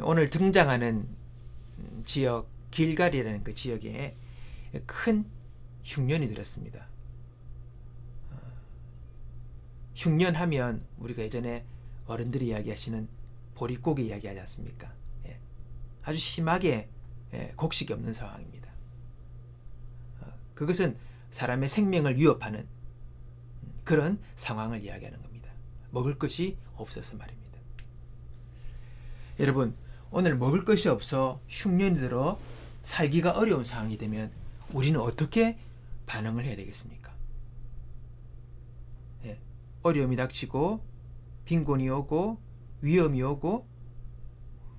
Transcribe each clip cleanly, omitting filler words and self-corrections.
오늘 등장하는 지역 길갈이라는 그 지역에 큰 흉년이 들었습니다. 흉년하면 우리가 예전에 어른들이 이야기하시는 보릿고개 이야기하지 않습니까? 아주 심하게 곡식이 없는 상황입니다. 그것은 사람의 생명을 위협하는 그런 상황을 이야기하는 겁니다. 먹을 것이 없어서 말입니다. 여러분, 오늘 먹을 것이 없어 흉년이 들어 살기가 어려운 상황이 되면 우리는 어떻게 반응을 해야 되겠습니까? 어려움이 닥치고 빈곤이 오고 위험이 오고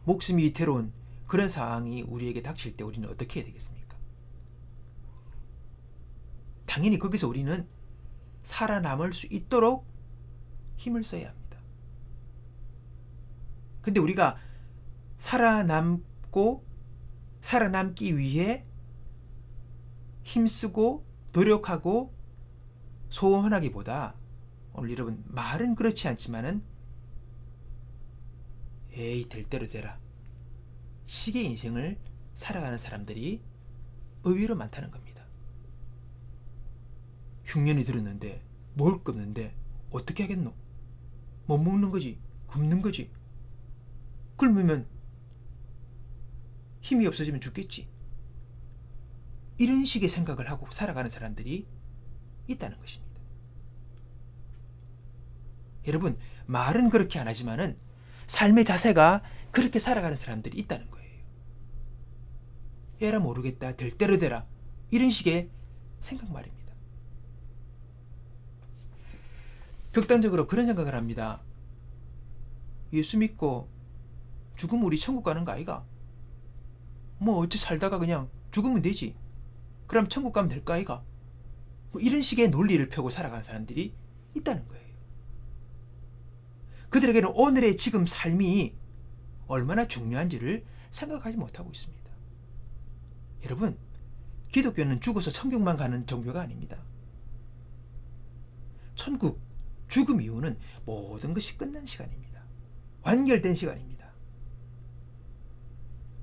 목숨이 위태로운 그런 상황이 우리에게 닥칠 때 우리는 어떻게 해야 되겠습니까? 당연히 거기서 우리는 살아남을 수 있도록 힘을 써야 합니다. 근데 우리가 살아남기 위해 힘쓰고 노력하고 소원하기보다 오늘 여러분 말은 그렇지 않지만은 에이 될 대로 되라 식의 인생을 살아가는 사람들이 의외로 많다는 겁니다. 흉년이 들었는데 먹을 거 없는데 어떻게 하겠노? 못 먹는 거지, 굶는 거지. 굶으면 힘이 없어지면 죽겠지. 이런 식의 생각을 하고 살아가는 사람들이 있다는 것입니다. 여러분, 말은 그렇게 안 하지만은 삶의 자세가 그렇게 살아가는 사람들이 있다는 거예요. 에라 모르겠다, 될 대로 되라, 이런 식의 생각 말입니다. 극단적으로 그런 생각을 합니다. 예수 믿고 죽으면 우리 천국 가는 거 아이가? 뭐 어찌 살다가 그냥 죽으면 되지. 그럼 천국 가면 될 거 아이가? 뭐 이런 식의 논리를 펴고 살아가는 사람들이 있다는 거예요. 그들에게는 오늘의 지금 삶이 얼마나 중요한지를 생각하지 못하고 있습니다. 여러분, 기독교는 죽어서 천국만 가는 종교가 아닙니다. 천국, 죽음 이후는 모든 것이 끝난 시간입니다. 완결된 시간입니다.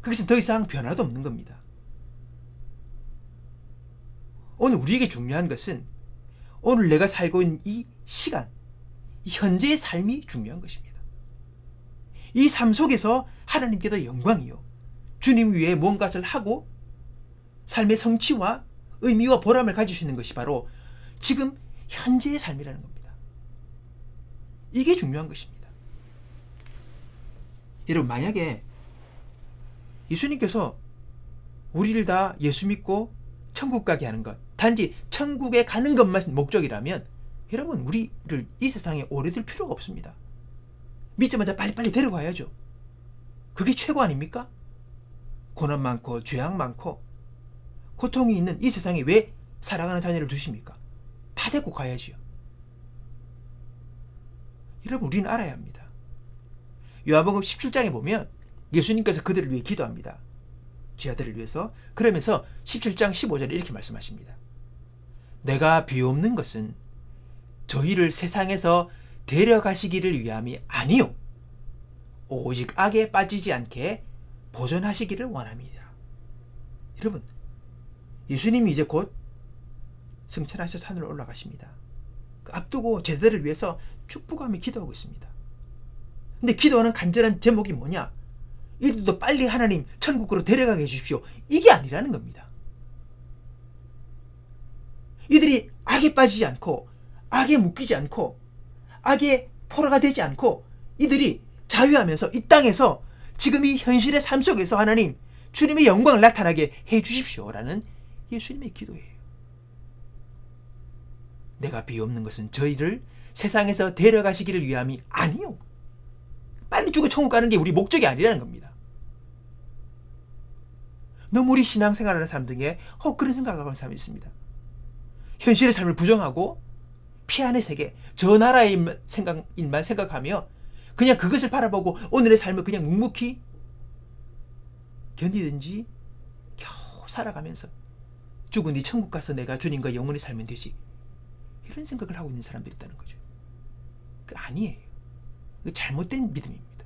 그것은 더 이상 변화도 없는 겁니다. 오늘 우리에게 중요한 것은 오늘 내가 살고 있는 이 시간, 이 현재의 삶이 중요한 것입니다. 이 삶 속에서 하나님께도 영광이요, 주님 위에 뭔가를 하고 삶의 성취와 의미와 보람을 가질 수 있는 것이 바로 지금 현재의 삶이라는 겁니다. 이게 중요한 것입니다. 여러분, 만약에 예수님께서 우리를 다 예수 믿고 천국 가게 하는 것, 단지 천국에 가는 것만 목적이라면 여러분, 우리를 이 세상에 오래 둘 필요가 없습니다. 믿자마자 빨리빨리 데려가야죠. 그게 최고 아닙니까? 고난 많고 죄악 많고 고통이 있는 이 세상에 왜 사랑하는 자녀를 두십니까? 다 데리고 가야지요. 여러분, 우리는 알아야 합니다. 요한복음 17장에 보면 예수님께서 그들을 위해 기도합니다. 죄아들을 위해서. 그러면서 17장 15절에 이렇게 말씀하십니다. 내가 비옵는 것은 저희를 세상에서 데려가시기를 위함이 아니요, 오직 악에 빠지지 않게 보존하시기를 원합니다. 여러분, 예수님이 이제 곧 승천하셔서 하늘로 올라가십니다. 그 앞두고 제자들을 위해서 축복하며 기도하고 있습니다. 근데 기도하는 간절한 제목이 뭐냐? 이들도 빨리 하나님 천국으로 데려가게 해주십시오. 이게 아니라는 겁니다. 이들이 악에 빠지지 않고 악에 묶이지 않고 악의 포로가 되지 않고 이들이 자유하면서 이 땅에서 지금 이 현실의 삶 속에서 하나님 주님의 영광을 나타나게 해주십시오라는 예수님의 기도예요. 내가 비옵는 것은 저희를 세상에서 데려가시기를 위함이 아니요, 빨리 죽어 천국 가는 게 우리 목적이 아니라는 겁니다. 너무 우리 신앙생활하는 사람 중에 그런 생각을 하는 사람이 있습니다. 현실의 삶을 부정하고 피안의 세계, 저 나라의 일만 생각하며 그냥 그것을 바라보고 오늘의 삶을 그냥 묵묵히 견디든지 겨우 살아가면서 죽은 뒤 천국 가서 내가 주님과 영원히 살면 되지, 이런 생각을 하고 있는 사람들이 있다는 거죠. 그 아니에요. 잘못된 믿음입니다.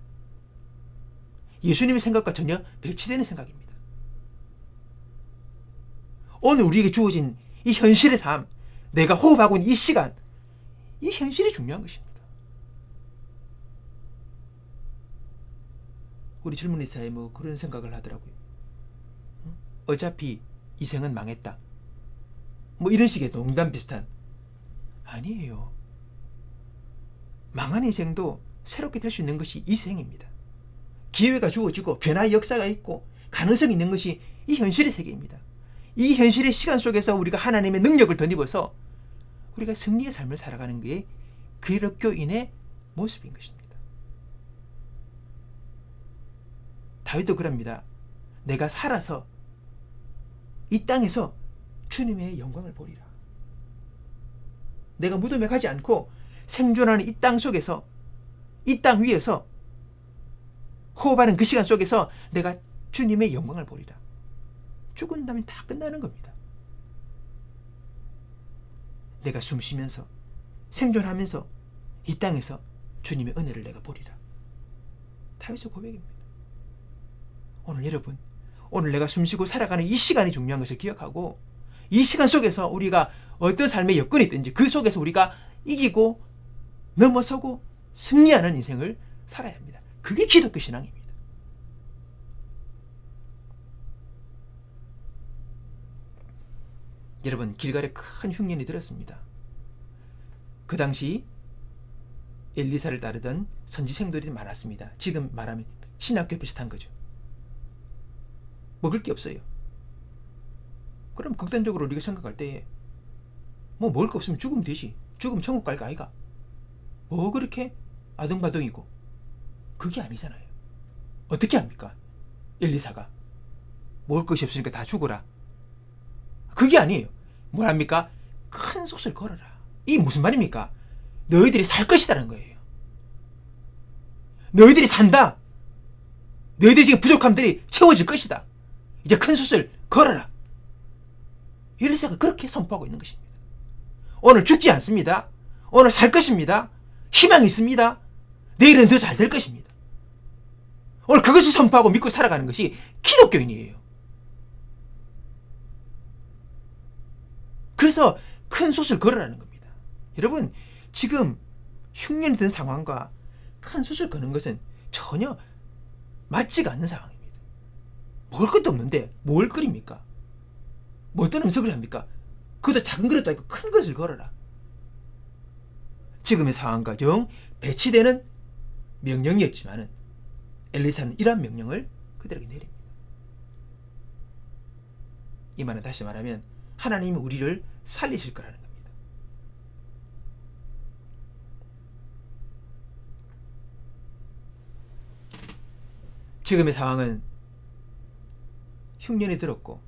예수님의 생각과 전혀 배치되는 생각입니다. 오늘 우리에게 주어진 이 현실의 삶, 내가 호흡하고 있는 이 시간, 이 현실이 중요한 것입니다. 우리 젊은이 사이에 뭐 그런 생각을 하더라고요. 어차피 이 생은 망했다. 뭐 이런 식의 농담 비슷한. 아니에요. 망한 인생도 새롭게 될 수 있는 것이 이 생입니다. 기회가 주어지고 변화의 역사가 있고 가능성이 있는 것이 이 현실의 세계입니다. 이 현실의 시간 속에서 우리가 하나님의 능력을 덧입어서 우리가 승리의 삶을 살아가는 게 기독교인의 모습인 것입니다. 다윗도 그럽니다. 내가 살아서 이 땅에서 주님의 영광을 보리라. 내가 무덤에 가지 않고 생존하는 이 땅 속에서, 이 땅 위에서 호흡하는 그 시간 속에서 내가 주님의 영광을 보리라. 죽은 다음에 다 끝나는 겁니다. 내가 숨 쉬면서 생존하면서 이 땅에서 주님의 은혜를 내가 보리라. 다윗의 고백입니다. 오늘 여러분, 오늘 내가 숨쉬고 살아가는 이 시간이 중요한 것을 기억하고 이 시간 속에서 우리가 어떤 삶의 여건이 있든지 그 속에서 우리가 이기고 넘어서고 승리하는 인생을 살아야 합니다. 그게 기독교 신앙입니다. 여러분, 길갈에 큰 흉년이 들었습니다. 그 당시 엘리사를 따르던 선지생들이 많았습니다. 지금 말하면 신학교 비슷한 거죠. 먹을 게 없어요. 그럼 극단적으로 우리가 생각할 때 뭐 먹을 거 없으면 죽으면 되지. 죽으면 천국 갈 거 아이가? 뭐 그렇게 아등바등이고. 그게 아니잖아요. 어떻게 합니까? 엘리사가 먹을 것이 없으니까 다 죽어라. 그게 아니에요. 뭘 합니까? 큰 솥을 걸어라. 이게 무슨 말입니까? 너희들이 살 것이라는 거예요. 너희들이 산다. 너희들이 지금 부족함들이 채워질 것이다. 이제 큰 솥을 걸어라. 엘리사가 그렇게 선포하고 있는 것입니다. 오늘 죽지 않습니다. 오늘 살 것입니다. 희망이 있습니다. 내일은 더 잘 될 것입니다. 오늘 그것을 선포하고 믿고 살아가는 것이 기독교인이에요. 그래서 큰 솥을 걸으라는 겁니다. 여러분, 지금 흉년이 든 상황과 큰 솥을 거는 것은 전혀 맞지가 않는 상황입니다. 먹을 것도 없는데 뭘 끓입니까? 뭐 어떤 음식을 합니까? 그것도 작은 그릇도 아니고 큰 그릇을 걸어라. 지금의 상황과 영 배치되는 명령이었지만은 엘리사는 이러한 명령을 그들에게 내립니다. 이 말은 다시 말하면 하나님이 우리를 살리실 거라는 겁니다. 지금의 상황은 흉년이 들었고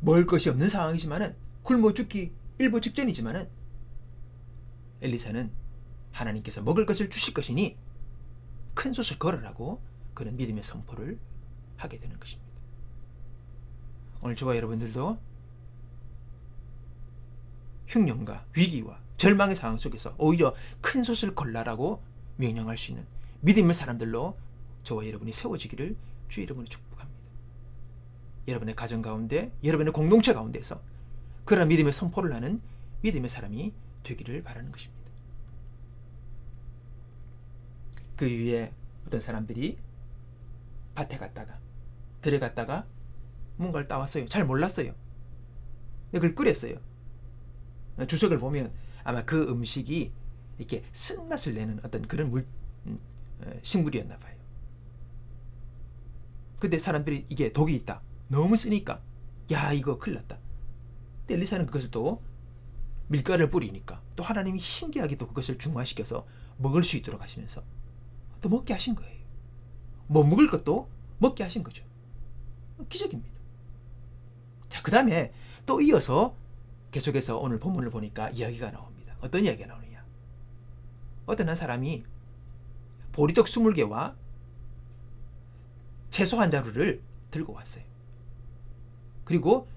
먹을 것이 없는 상황이지만은 굶어 죽기 일보 직전이지만은 엘리사는 하나님께서 먹을 것을 주실 것이니 큰 솥을 걸으라고 그는 믿음의 선포를 하게 되는 것입니다. 오늘 저와 여러분들도 흉년과 위기와 절망의 상황 속에서 오히려 큰 솥을 걸라라고 명령할 수 있는 믿음의 사람들로 저와 여러분이 세워지기를 주의 이름으로 축복합니다. 여러분의 가정 가운데, 여러분의 공동체 가운데서 그런 믿음의 선포를 하는 믿음의 사람이 되기를 바라는 것입니다. 그 이후에 어떤 사람들이 밭에 갔다가 들에 갔다가 뭔가를 따왔어요. 잘 몰랐어요. 근데 그걸 끓였어요. 주석을 보면 아마 그 음식이 이렇게 쓴맛을 내는 어떤 그런 식물이었나 봐요. 근데 사람들이 이게 독이 있다. 너무 쓰니까 야 이거 큰일 났다. 근데 엘리사는 그것을 또 밀가루를 뿌리니까 또 하나님이 신기하게 또 그것을 중화시켜서 먹을 수 있도록 하시면서 또 먹게 하신 거예요. 못 먹을 것도 먹게 하신 거죠. 기적입니다. 자, 그 다음에 또 이어서 계속해서 오늘 본문을 보니까 이야기가 나옵니다. 어떤 이야기가 나오느냐. 어떤 한 사람이 보리떡 20개와 채소 한 자루를 들고 왔어요. 그리고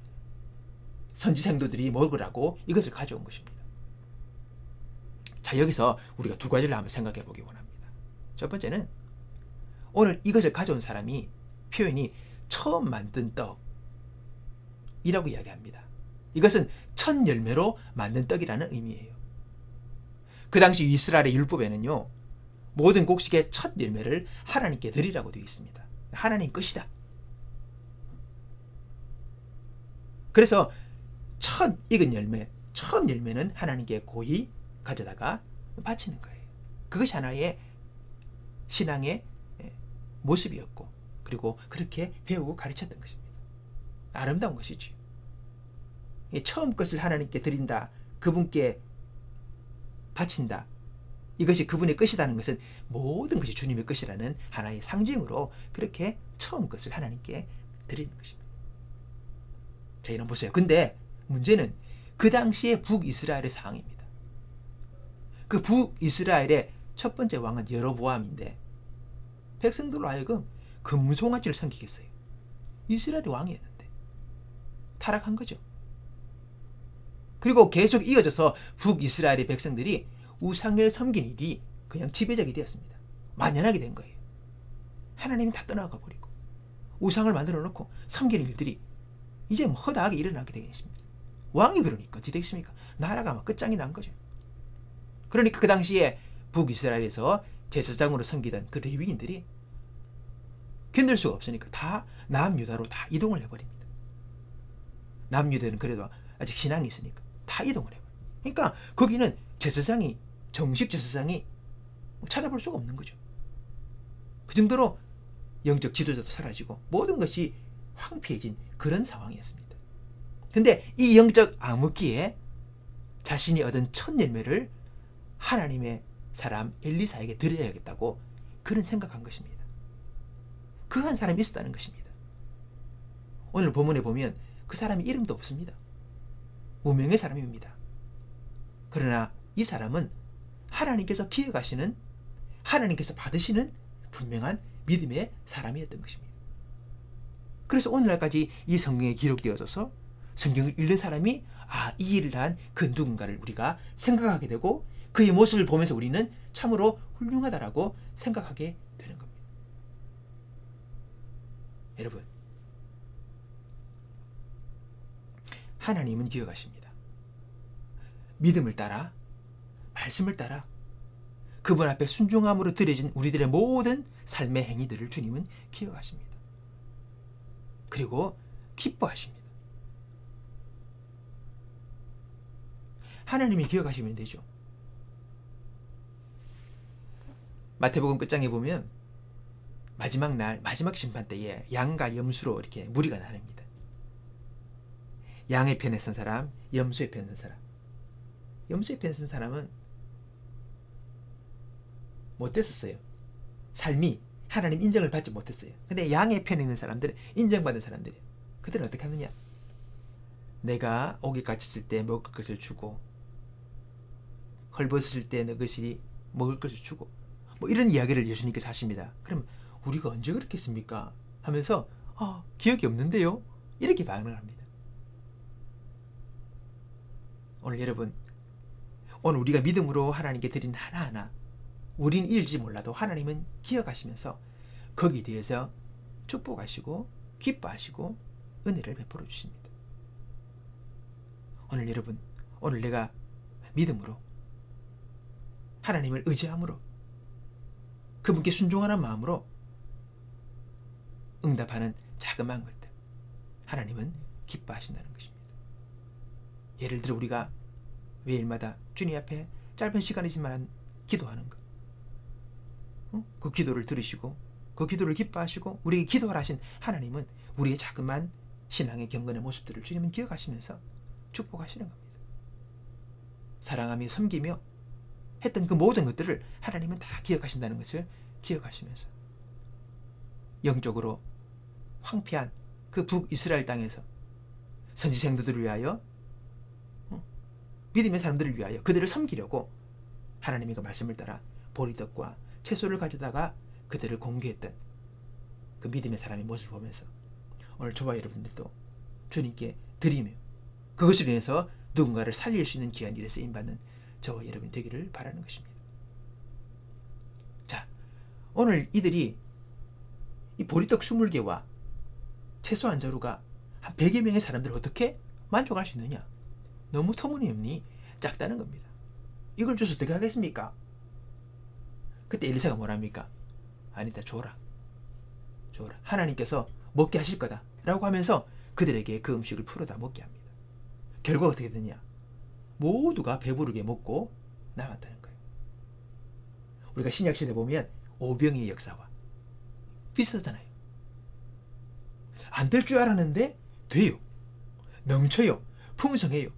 선지생도들이 먹으라고 이것을 가져온 것입니다. 자, 여기서 우리가 두 가지를 한번 생각해 보기 원합니다. 첫 번째는 오늘 이것을 가져온 사람이 표현이 처음 만든 떡이라고 이야기합니다. 이것은 첫 열매로 만든 떡이라는 의미예요. 그 당시 이스라엘의 율법에는요, 모든 곡식의 첫 열매를 하나님께 드리라고 되어 있습니다. 하나님 것이다. 그래서 첫 익은 열매, 첫 열매는 하나님께 고이 가져다가 바치는 거예요. 그것이 하나의 신앙의 모습이었고, 그리고 그렇게 배우고 가르쳤던 것입니다. 아름다운 것이지. 처음 것을 하나님께 드린다, 그분께 바친다, 이것이 그분의 것이라는 것은 모든 것이 주님의 것이라는 하나의 상징으로 그렇게 처음 것을 하나님께 드리는 것입니다. 자, 이런 보세요. 근데 문제는 그 당시의 북이스라엘의 상황입니다. 그 북이스라엘의 첫 번째 왕은 여로보암인데 백성들로 하여금 금송아지를 섬기겠어요. 이스라엘이 왕이었는데 타락한 거죠. 그리고 계속 이어져서 북이스라엘의 백성들이 우상을 섬긴 일이 그냥 지배적이 되었습니다. 만연하게 된 거예요. 하나님이 다 떠나가 버리고 우상을 만들어 놓고 섬기는 일들이 이제 허다하게 일어나게 되겠습니다. 왕이 그러니까 어찌 되겠습니까? 나라가 막 끝장이 난 거죠. 그러니까 그 당시에 북이스라엘에서 제사장으로 섬기던 그 레위인들이 견딜 수가 없으니까 다 남유다로 다 이동을 해버립니다. 남유다는 그래도 아직 신앙이 있으니까 다 이동을 해버려요. 그러니까 거기는 제사장이, 정식 제사장이 찾아볼 수가 없는 거죠. 그 정도로 영적 지도자도 사라지고 모든 것이 황폐해진 그런 상황이었습니다. 근데 이 영적 암흑기에 자신이 얻은 첫 열매를 하나님의 사람 엘리사에게 드려야겠다고 그런 생각한 것입니다. 그 한 사람이 있었다는 것입니다. 오늘 본문에 보면 그 사람이 이름도 없습니다. 무명의 사람입니다. 그러나 이 사람은 하나님께서 기억하시는, 하나님께서 받으시는 분명한 믿음의 사람이었던 것입니다. 그래서 오늘날까지 이 성경에 기록되어져서 성경을 읽는 사람이 이 일을 한 그 누군가를 우리가 생각하게 되고 그의 모습을 보면서 우리는 참으로 훌륭하다라고 생각하게 되는 겁니다. 여러분, 하나님은 기억하십니다. 믿음을 따라, 말씀을 따라 그분 앞에 순종함으로 드려진 우리들의 모든 삶의 행위들을 주님은 기억하십니다. 그리고 기뻐하십니다. 하나님이 기억하시면 되죠. 마태복음 끝장에 보면 마지막 날, 마지막 심판 때에 양과 염수로 이렇게 무리가 나뉩니다. 양의 편에 선 사람, 염수의 편에 선 사람. 염수의 편에 선 사람은 못됐었어요. 삶이 하나님 인정을 받지 못했어요. 근데 양의 편에 있는 사람들은 인정받은 사람들이에요. 그들은 어떻게 하느냐? 내가 옥에 갇혔을 때 먹을 것을 주고, 헐벗을 때 너 것이 먹을 것을 주고, 뭐 이런 이야기를 예수님께서 하십니다. 그럼 우리가 언제 그렇게 했습니까? 하면서 기억이 없는데요? 이렇게 반응을 합니다. 오늘 여러분, 오늘 우리가 믿음으로 하나님께 드린 하나하나 우린 잃지 몰라도 하나님은 기억하시면서 거기에 대해서 축복하시고 기뻐하시고 은혜를 베풀어 주십니다. 오늘 여러분, 오늘 내가 믿음으로 하나님을 의지함으로 그분께 순종하는 마음으로 응답하는 자그마한 것들, 하나님은 기뻐하신다는 것입니다. 예를 들어 우리가 매일마다 주님 앞에 짧은 시간이지만 기도하는 것, 그 기도를 들으시고 그 기도를 기뻐하시고 우리에게 기도를 하신 하나님은 우리의 자그마한 신앙의 경건의 모습들을 주님은 기억하시면서 축복하시는 겁니다. 사랑하며 섬기며 했던 그 모든 것들을 하나님은 다 기억하신다는 것을 기억하시면서 영적으로 황폐한 그 북이스라엘 땅에서 선지생들을 위하여, 믿음의 사람들을 위하여 그들을 섬기려고 하나님의 그 말씀을 따라 보리떡과 채소를 가져다가 그들을 공개했던 그 믿음의 사람의 모습을 보면서 오늘 저와 여러분들도 주님께 드리며 그것으로 인해서 누군가를 살릴 수 있는 귀한 일에 쓰임받는 저와 여러분 되기를 바라는 것입니다. 자, 오늘 이들이 이 보리떡 20개와 채소 한 자루가 한 100여 명의 사람들을 어떻게 만족할 수 있느냐? 너무 터무니없니 작다는 겁니다. 이걸 줘서 어떻게 하겠습니까? 그때 엘리사가 뭐랍니까? 아니다, 줘라. 하나님께서 먹게 하실 거다 라고 하면서 그들에게 그 음식을 풀어다 먹게 합니다. 결과가 어떻게 되냐? 모두가 배부르게 먹고 나갔다는 거예요. 우리가 신약시대 보면 오병이의 역사와 비슷하잖아요. 안 될 줄 알았는데 돼요. 넘쳐요. 풍성해요.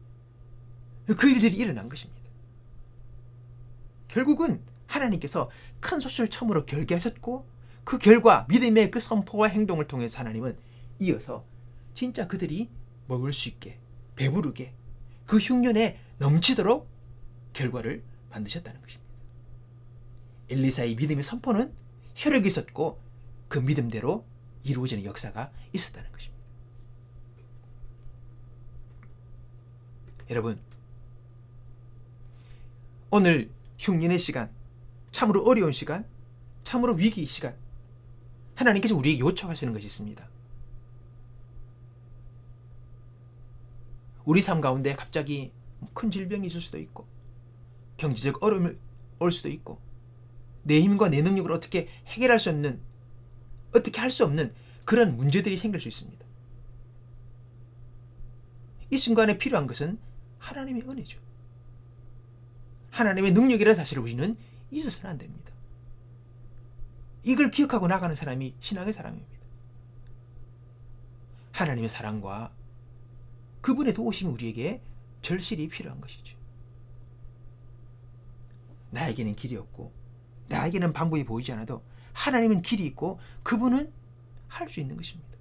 그 일들이 일어난 것입니다. 결국은 하나님께서 큰 소식을 처음으로 결계하셨고 그 결과 믿음의 그 선포와 행동을 통해서 하나님은 이어서 진짜 그들이 먹을 수 있게 배부르게 그 흉년에 넘치도록 결과를 만드셨다는 것입니다. 엘리사의 믿음의 선포는 혈육이 있었고 그 믿음대로 이루어지는 역사가 있었다는 것입니다. 여러분, 오늘 흉년의 시간, 참으로 어려운 시간, 참으로 위기의 시간, 하나님께서 우리에게 요청하시는 것이 있습니다. 우리 삶 가운데 갑자기 큰 질병이 있을 수도 있고 경제적 어려움이 올 수도 있고 내 힘과 내 능력으로 어떻게 해결할 수 없는, 어떻게 할 수 없는 그런 문제들이 생길 수 있습니다. 이 순간에 필요한 것은 하나님의 은혜죠. 하나님의 능력이라는 사실을 우리는 잊어서는 안 됩니다. 이걸 기억하고 나가는 사람이 신앙의 사람입니다. 하나님의 사랑과 그분의 도우심이 우리에게 절실히 필요한 것이죠. 나에게는 길이 없고 나에게는 방법이 보이지 않아도 하나님은 길이 있고 그분은 할 수 있는 것입니다.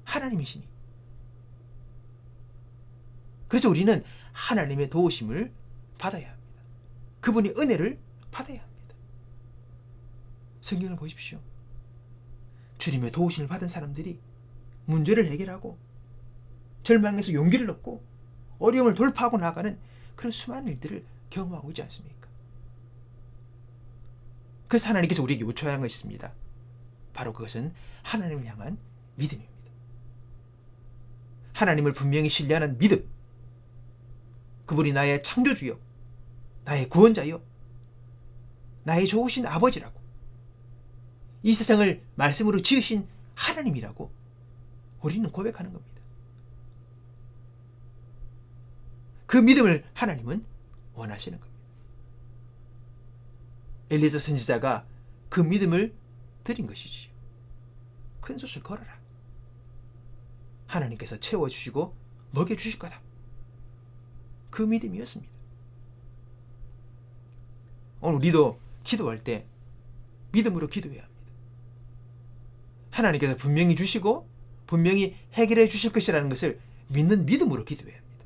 하나님이시니. 그래서 우리는 하나님의 도우심을 받아야 합니다. 그분의 은혜를 받아야 합니다. 성경을 보십시오. 주님의 도우심을 받은 사람들이 문제를 해결하고 절망에서 용기를 얻고 어려움을 돌파하고 나가는 그런 수많은 일들을 경험하고 있지 않습니까? 그래서 하나님께서 우리에게 요청하는 것이 있습니다. 바로 그것은 하나님을 향한 믿음입니다. 하나님을 분명히 신뢰하는 믿음. 그분이 나의 창조주요, 나의 구원자요, 나의 좋으신 아버지라고, 이 세상을 말씀으로 지으신 하나님이라고 우리는 고백하는 겁니다. 그 믿음을 하나님은 원하시는 겁니다. 엘리사 선지자가 그 믿음을 드린 것이지요. 큰 솥을 걸어라. 하나님께서 채워주시고 먹여주실 거다. 그 믿음이었습니다. 오늘 우리도 기도할 때 믿음으로 기도해야 합니다. 하나님께서 분명히 주시고 분명히 해결해 주실 것이라는 것을 믿는 믿음으로 기도해야 합니다.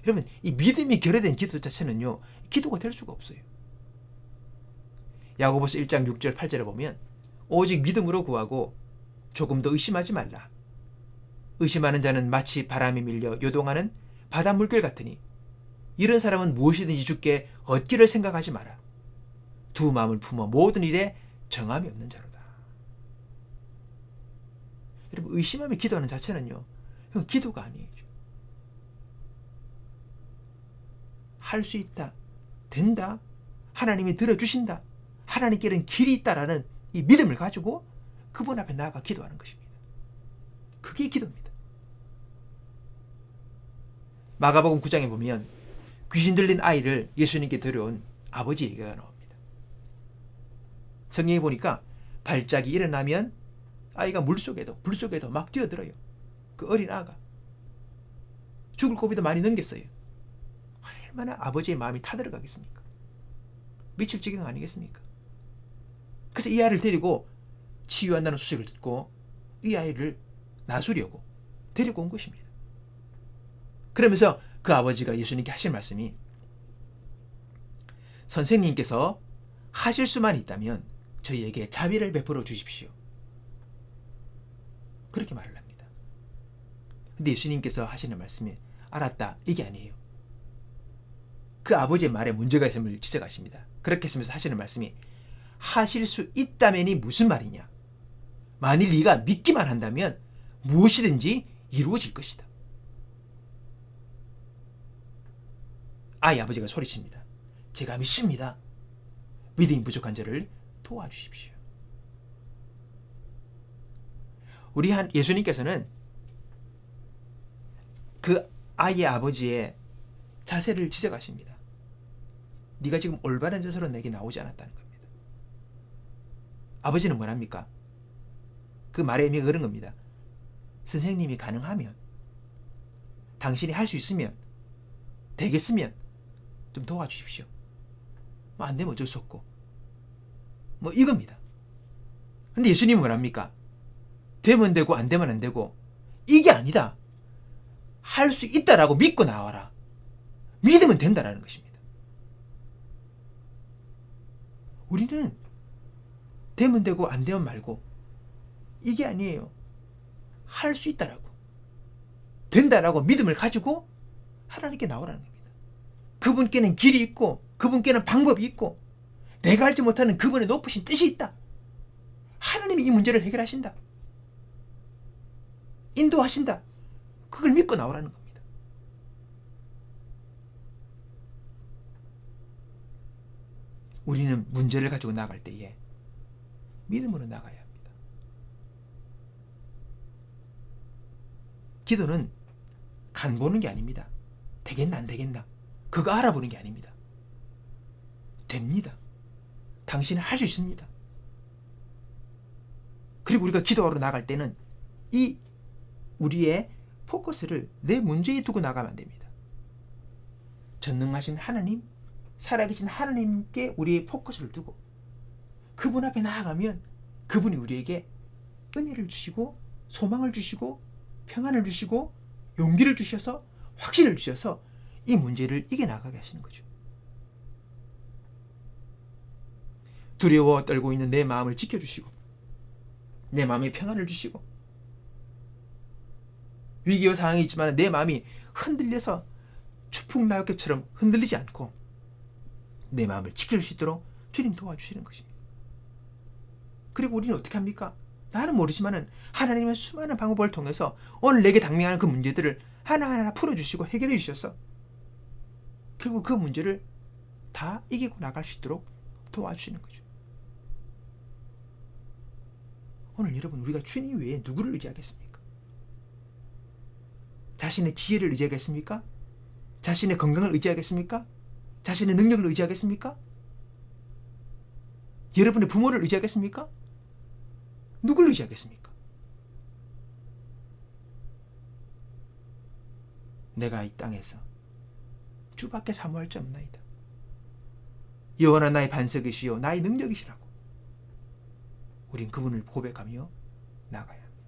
여러분, 이 믿음이 결여된 기도 자체는요, 기도가 될 수가 없어요. 야고보서 1장 6절 8절에 보면 오직 믿음으로 구하고 조금 더 의심하지 말라. 의심하는 자는 마치 바람에 밀려 요동하는 바다 물결 같으니 이런 사람은 무엇이든지 주께 얻기를 생각하지 마라. 두 마음을 품어 모든 일에 정함이 없는 자로다. 여러분, 의심하며 기도하는 자체는요, 이건 기도가 아니에요. 할 수 있다, 된다, 하나님이 들어주신다, 하나님께는 길이 있다라는 이 믿음을 가지고 그분 앞에 나아가 기도하는 것입니다. 그게 기도입니다. 마가복음 9장에 보면 귀신 들린 아이를 예수님께 데려온 아버지 얘기가 나옵니다. 성경에 보니까 발작이 일어나면 아이가 물속에도 불속에도 막 뛰어들어요. 그 어린 아가 죽을 고비도 많이 넘겼어요. 얼마나 아버지의 마음이 타들어가겠습니까? 미칠 지경 아니겠습니까? 그래서 이 아이를 데리고 치유한다는 소식을 듣고 이 아이를 놔주려고 데리고 온 것입니다. 그러면서 그 아버지가 예수님께 하실 말씀이, 선생님께서 하실 수만 있다면 저희에게 자비를 베풀어 주십시오. 그렇게 말을 합니다. 근데 예수님께서 하시는 말씀이, 알았다, 이게 아니에요. 그 아버지의 말에 문제가 있음을 지적하십니다. 그렇게 했으면서 하시는 말씀이, 하실 수 있다면이 무슨 말이냐? 만일 네가 믿기만 한다면 무엇이든지 이루어질 것이다. 아이 아버지가 소리칩니다. 제가 믿습니다. 믿음이 부족한 저를 도와주십시오. 우리 예수님께서는 그 아이의 아버지의 자세를 지적하십니다. 네가 지금 올바른 자세로 내게 나오지 않았다는 겁니다. 아버지는 뭐랍니까? 그 말의 의미가 그런 겁니다. 선생님이 가능하면, 당신이 할 수 있으면, 되겠으면 좀 도와주십시오. 뭐 안 되면 어쩔 수 없고, 뭐 이겁니다. 근데 예수님은 뭐랍니까? 되면 되고 안 되면 안 되고, 이게 아니다. 할 수 있다라고 믿고 나와라. 믿으면 된다라는 것입니다. 우리는 되면 되고 안 되면 말고, 이게 아니에요. 할 수 있다라고, 된다라고 믿음을 가지고 하나님께 나오라는 겁니다. 그분께는 길이 있고, 그분께는 방법이 있고, 내가 알지 못하는 그분의 높으신 뜻이 있다. 하나님이 이 문제를 해결하신다. 인도하신다. 그걸 믿고 나오라는 겁니다. 우리는 문제를 가지고 나갈 때에 믿음으로 나가야 합니다. 기도는 간 보는 게 아닙니다. 되겠나 안 되겠나 그거 알아보는 게 아닙니다. 됩니다. 당신은 할 수 있습니다. 그리고 우리가 기도하러 나갈 때는 이 우리의 포커스를 내 문제에 두고 나가면 안 됩니다. 전능하신 하나님, 살아계신 하나님께 우리의 포커스를 두고 그분 앞에 나아가면 그분이 우리에게 은혜를 주시고 소망을 주시고 평안을 주시고 용기를 주셔서 확신을 주셔서 이 문제를 이겨나가게 하시는 거죠. 두려워 떨고 있는 내 마음을 지켜주시고 내 마음에 평안을 주시고 위기와 상황이 있지만 내 마음이 흔들려서 추풍낙엽처럼 흔들리지 않고 내 마음을 지킬 수 있도록 주님 도와주시는 것입니다. 그리고 우리는 어떻게 합니까? 나는 모르지만 하나님은 수많은 방법을 통해서 오늘 내게 당면하는 그 문제들을 하나하나 풀어주시고 해결해 주셔서 결국 그 문제를 다 이기고 나갈 수 있도록 도와주시는 거죠. 오늘 여러분 우리가 주님 외에 누구를 의지하겠습니까? 자신의 지혜를 의지하겠습니까? 자신의 건강을 의지하겠습니까? 자신의 능력을 의지하겠습니까? 여러분의 부모를 의지하겠습니까? 누구를 의지하겠습니까? 내가 이 땅에서 주밖에 사모할 자 없나이다. 여호와는 나의 반석이시요 나의 능력이시라고 우린 그분을 고백하며 나가야 합니다.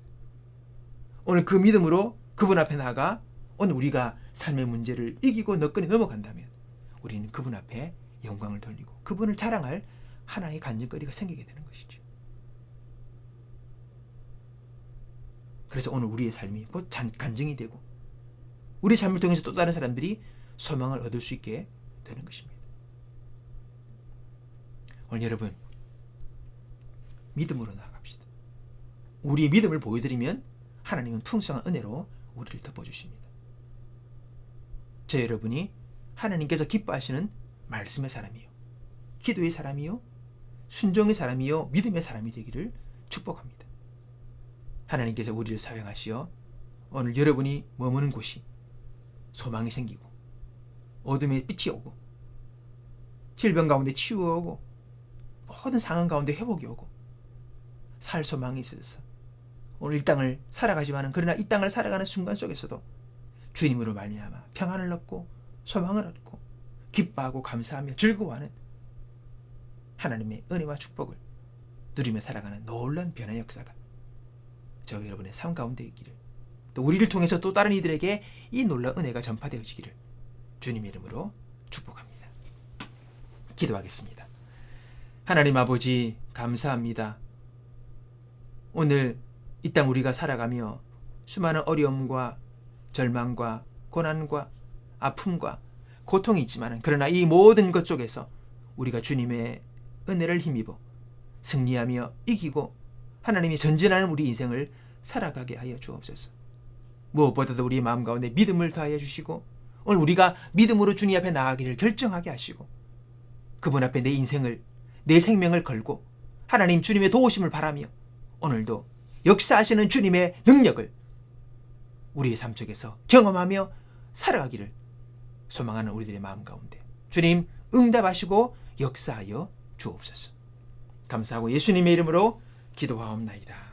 오늘 그 믿음으로 그분 앞에 나가 오늘 우리가 삶의 문제를 이기고 너끈히 넘어간다면 우리는 그분 앞에 영광을 돌리고 그분을 자랑할 하나의 간증거리가 생기게 되는 것이죠. 그래서 오늘 우리의 삶이 간증이 되고 우리 삶을 통해서 또 다른 사람들이 소망을 얻을 수 있게 되는 것입니다. 오늘 여러분 믿음으로 나아갑시다. 우리의 믿음을 보여드리면 하나님은 풍성한 은혜로 우리를 덮어주십니다. 저 여러분이 하나님께서 기뻐하시는 말씀의 사람이요 기도의 사람이요 순종의 사람이요 믿음의 사람이 되기를 축복합니다. 하나님께서 우리를 사용하시어 오늘 여러분이 머무는 곳이 소망이 생기고 어둠에 빛이 오고 질병 가운데 치유가 오고 모든 상황 가운데 회복이 오고 살 소망이 있어서 오늘 이 땅을 살아가지만은 그러나 이 땅을 살아가는 순간 속에서도 주님으로 말미암아 평안을 얻고 소망을 얻고 기뻐하고 감사하며 즐거워하는 하나님의 은혜와 축복을 누리며 살아가는 놀라운 변화의 역사가 저 여러분의 삶 가운데 있기를 또 우리를 통해서 또 다른 이들에게 이 놀라운 은혜가 전파되어지기를 주님의 이름으로 축복합니다. 기도하겠습니다. 하나님 아버지 감사합니다. 오늘 이 땅 우리가 살아가며 수많은 어려움과 절망과 고난과 아픔과 고통이 있지만 그러나 이 모든 것 속에서 우리가 주님의 은혜를 힘입어 승리하며 이기고 하나님이 전진하는 우리 인생을 살아가게 하여 주옵소서. 무엇보다도 우리 마음 가운데 믿음을 더하여 주시고 오늘 우리가 믿음으로 주님 앞에 나아가기를 결정하게 하시고 그분 앞에 내 인생을 내 생명을 걸고 하나님 주님의 도우심을 바라며 오늘도 역사하시는 주님의 능력을 우리의 삶 속에서 경험하며 살아가기를 소망하는 우리들의 마음 가운데 주님 응답하시고 역사하여 주옵소서. 감사하고 예수님의 이름으로 기도하옵나이다.